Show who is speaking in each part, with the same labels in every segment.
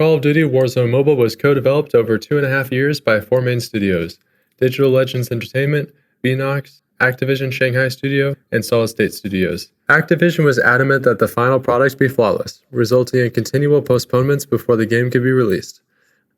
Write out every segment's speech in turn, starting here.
Speaker 1: Call of Duty Warzone Mobile was co-developed over 2.5 years by four main studios: Digital Legends Entertainment, Beenox, Activision Shanghai Studio, and Solid State Studios. Activision was adamant that the final product be flawless, resulting in continual postponements before the game could be released.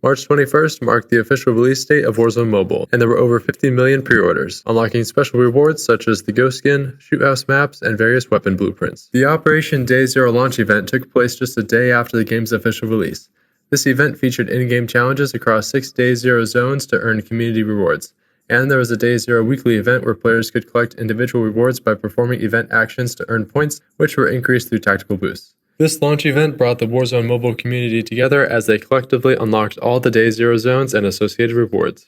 Speaker 1: March 21st marked the official release date of Warzone Mobile, and there were over 50 million pre-orders, unlocking special rewards such as the Ghost Skin, Shoot House maps, and various weapon blueprints. The Operation Day Zero launch event took place just a day after the game's official release. This event featured in-game challenges across 6 Day Zero zones to earn community rewards, and there was a Day Zero weekly event where players could collect individual rewards by performing event actions to earn points, which were increased through tactical boosts. This launch event brought the Warzone Mobile community together as they collectively unlocked all the Day Zero zones and associated rewards.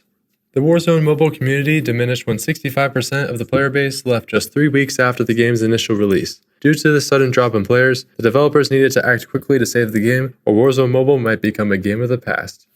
Speaker 1: The Warzone Mobile community diminished when 65% of the player base left just 3 weeks after the game's initial release. Due to the sudden drop in players, the developers needed to act quickly to save the game, or Warzone Mobile might become a game of the past.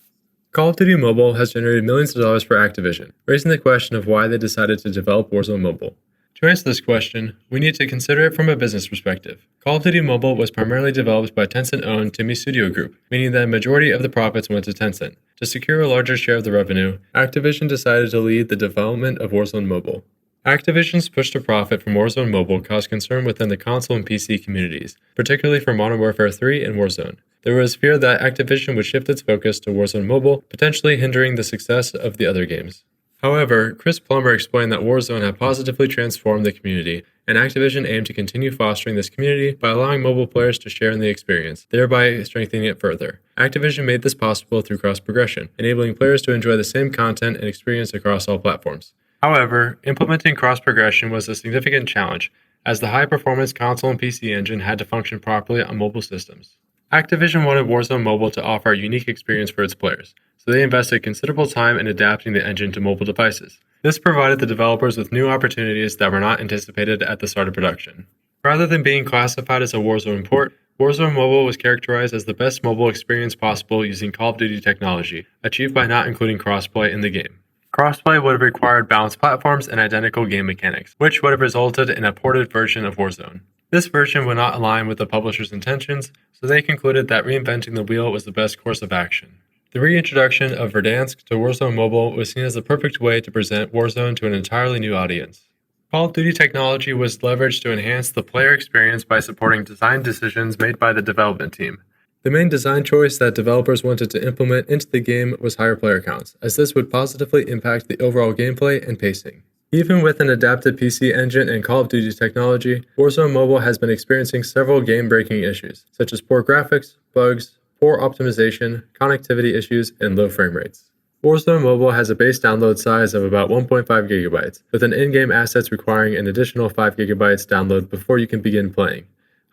Speaker 1: Call of Duty Mobile has generated millions of dollars for Activision, raising the question of why they decided to develop Warzone Mobile. To answer this question, we need to consider it from a business perspective. Call of Duty Mobile was primarily developed by Tencent-owned Timmy Studio Group, meaning that a majority of the profits went to Tencent. To secure a larger share of the revenue, Activision decided to lead the development of Warzone Mobile. Activision's push to profit from Warzone Mobile caused concern within the console and PC communities, particularly for Modern Warfare 3 and Warzone. There was fear that Activision would shift its focus to Warzone Mobile, potentially hindering the success of the other games. However, Chris Plummer explained that Warzone had positively transformed the community, and Activision aimed to continue fostering this community by allowing mobile players to share in the experience, thereby strengthening it further. Activision made this possible through cross-progression, enabling players to enjoy the same content and experience across all platforms. However, implementing cross-progression was a significant challenge, as the high-performance console and PC engine had to function properly on mobile systems. Activision wanted Warzone Mobile to offer a unique experience for its players, so they invested considerable time in adapting the engine to mobile devices. This provided the developers with new opportunities that were not anticipated at the start of production. Rather than being classified as a Warzone port, Warzone Mobile was characterized as the best mobile experience possible using Call of Duty technology, achieved by not including crossplay in the game. Crossplay would have required balanced platforms and identical game mechanics, which would have resulted in a ported version of Warzone. This version would not align with the publisher's intentions, so they concluded that reinventing the wheel was the best course of action. The reintroduction of Verdansk to Warzone Mobile was seen as the perfect way to present Warzone to an entirely new audience. Call of Duty technology was leveraged to enhance the player experience by supporting design decisions made by the development team. The main design choice that developers wanted to implement into the game was higher player counts, as this would positively impact the overall gameplay and pacing. Even with an adapted PC engine and Call of Duty technology, Warzone Mobile has been experiencing several game-breaking issues, such as poor graphics, bugs, poor optimization, connectivity issues, and low frame rates. Warzone Mobile has a base download size of about 1.5 GB, with an in-game assets requiring an additional 5 GB download before you can begin playing.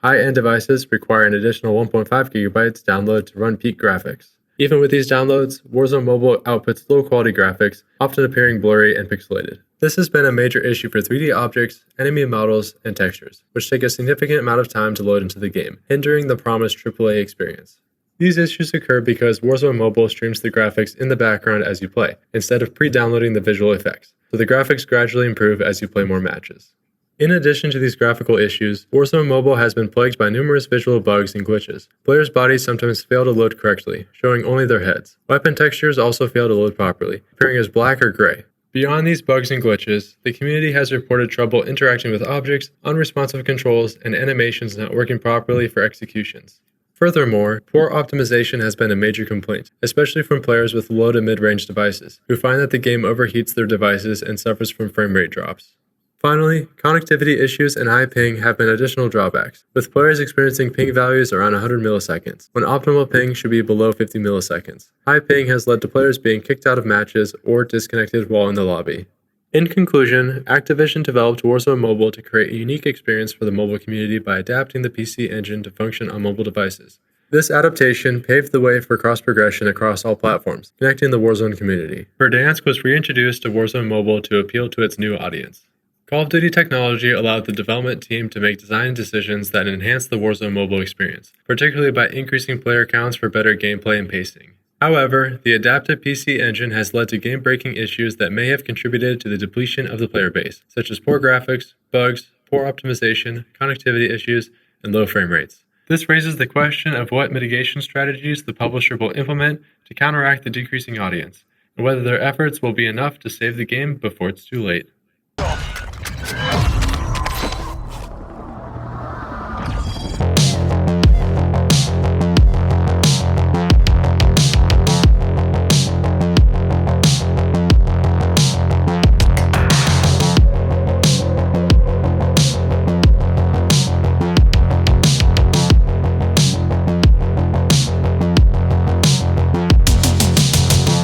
Speaker 1: High-end devices require an additional 1.5 GB download to run peak graphics. Even with these downloads, Warzone Mobile outputs low-quality graphics, often appearing blurry and pixelated. This has been a major issue for 3D objects, enemy models, and textures, which take a significant amount of time to load into the game, hindering the promised AAA experience. These issues occur because Warzone Mobile streams the graphics in the background as you play, instead of pre-downloading the visual effects, so the graphics gradually improve as you play more matches. In addition to these graphical issues, Warzone Mobile has been plagued by numerous visual bugs and glitches. Players' bodies sometimes fail to load correctly, showing only their heads. Weapon textures also fail to load properly, appearing as black or gray. Beyond these bugs and glitches, the community has reported trouble interacting with objects, unresponsive controls, and animations not working properly for executions. Furthermore, poor optimization has been a major complaint, especially from players with low to mid-range devices, who find that the game overheats their devices and suffers from frame rate drops. Finally, connectivity issues and high ping have been additional drawbacks, with players experiencing ping values around 100 milliseconds, when optimal ping should be below 50 milliseconds. High ping has led to players being kicked out of matches or disconnected while in the lobby. In conclusion, Activision developed Warzone Mobile to create a unique experience for the mobile community by adapting the PC engine to function on mobile devices. This adaptation paved the way for cross-progression across all platforms, connecting the Warzone community. Verdansk was reintroduced to Warzone Mobile to appeal to its new audience. Call of Duty technology allowed the development team to make design decisions that enhanced the Warzone Mobile experience, particularly by increasing player counts for better gameplay and pacing. However, the adapted PC engine has led to game-breaking issues that may have contributed to the depletion of the player base, such as poor graphics, bugs, poor optimization, connectivity issues, and low frame rates. This raises the question of what mitigation strategies the publisher will implement to counteract the decreasing audience, and whether their efforts will be enough to save the game before it's too late.